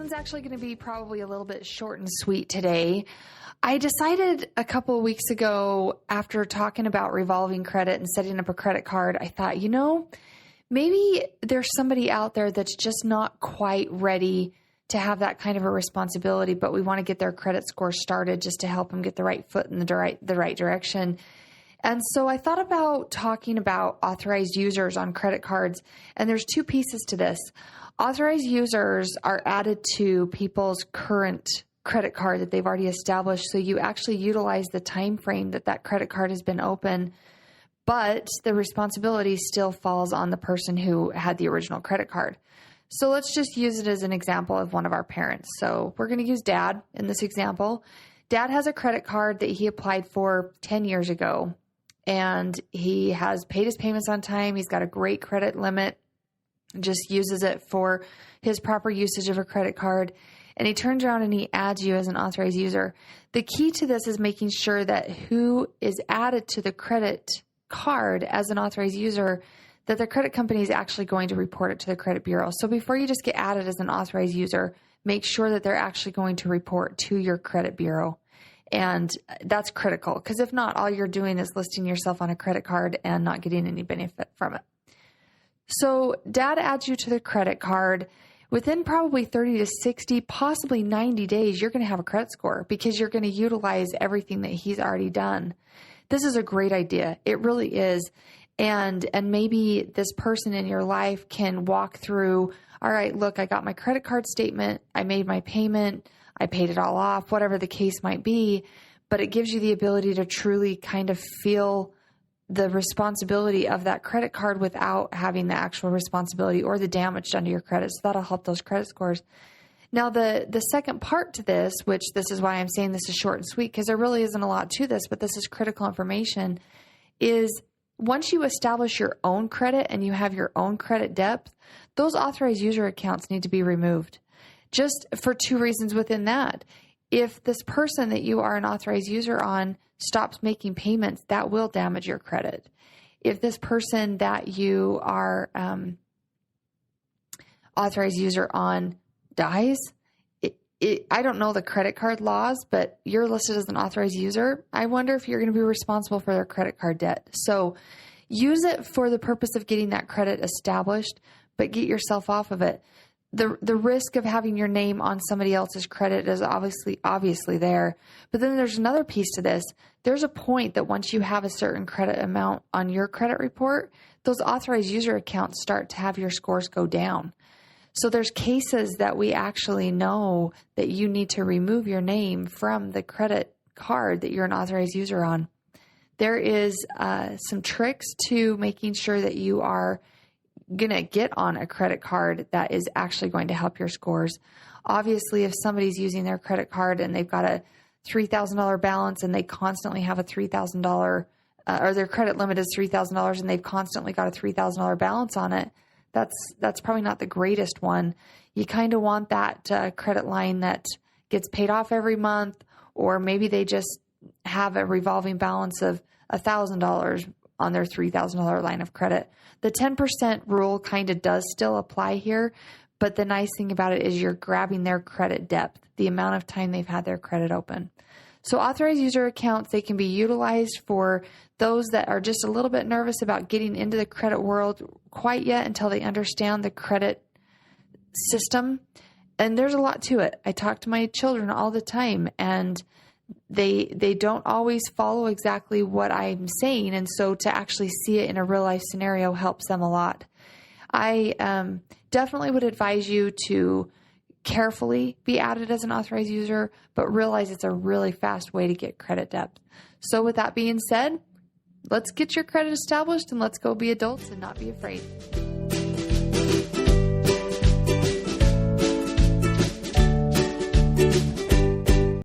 one's actually going to be probably a little bit short and sweet today. I decided a couple of weeks ago, after talking about revolving credit and setting up a credit card, I thought, maybe there's somebody out there that's just not quite ready to have that kind of a responsibility, but we want to get their credit score started just to help them get the right foot in the right direction. And so I thought about talking about authorized users on credit cards, and there's two pieces to this. Authorized users are added to people's current credit card that they've already established, so you actually utilize the time frame that credit card has been open, but the responsibility still falls on the person who had the original credit card. So let's just use it as an example of one of our parents. So we're going to use Dad in this example. Dad has a credit card that he applied for 10 years ago, and he has paid his payments on time. He's got a great credit limit, just uses it for his proper usage of a credit card. And he turns around and he adds you as an authorized user. The key to this is making sure that who is added to the credit card as an authorized user, that the credit company is actually going to report it to the credit bureau. So before you just get added as an authorized user, make sure that they're actually going to report to your credit bureau. And that's critical, because if not, all you're doing is listing yourself on a credit card and not getting any benefit from it. So Dad adds you to the credit card. Within probably 30 to 60, possibly 90 days, you're going to have a credit score because you're going to utilize everything that he's already done. This is a great idea. It really is. And maybe this person in your life can walk through, all right, look, I got my credit card statement. I made my payment. I paid it all off, whatever the case might be. But it gives you the ability to truly kind of feel the responsibility of that credit card without having the actual responsibility or the damage done to your credit. So that'll help those credit scores. Now, the second part to this, which this is why I'm saying this is short and sweet, because there really isn't a lot to this, but this is critical information, is once you establish your own credit and you have your own credit depth, those authorized user accounts need to be removed. Just for two reasons within that. If this person that you are an authorized user on stops making payments, that will damage your credit. If this person that you are authorized user on dies, I don't know the credit card laws, but you're listed as an authorized user. I wonder if you're going to be responsible for their credit card debt. So use it for the purpose of getting that credit established, but get yourself off of it. The risk of having your name on somebody else's credit is obviously there. But then there's another piece to this. There's a point that once you have a certain credit amount on your credit report, those authorized user accounts start to have your scores go down. So there's cases that we actually know that you need to remove your name from the credit card that you're an authorized user on. There is some tricks to making sure that you are going to get on a credit card that is actually going to help your scores. Obviously, if somebody's using their credit card and they've got a $3,000 balance and they constantly have a $3,000 or their credit limit is $3,000 and they've constantly got a $3,000 balance on it, that's probably not the greatest one. You kind of want that credit line that gets paid off every month, or maybe they just have a revolving balance of $1,000 on their $3,000 line of credit. The 10% rule kind of does still apply here, but the nice thing about it is you're grabbing their credit depth, the amount of time they've had their credit open. So authorized user accounts, they can be utilized for those that are just a little bit nervous about getting into the credit world quite yet until they understand the credit system. And there's a lot to it. I talk to my children all the time, and they don't always follow exactly what I'm saying. And so to actually see it in a real life scenario helps them a lot. I definitely would advise you to carefully be added as an authorized user, but realize it's a really fast way to get credit depth. So with that being said, let's get your credit established and let's go be adults and not be afraid.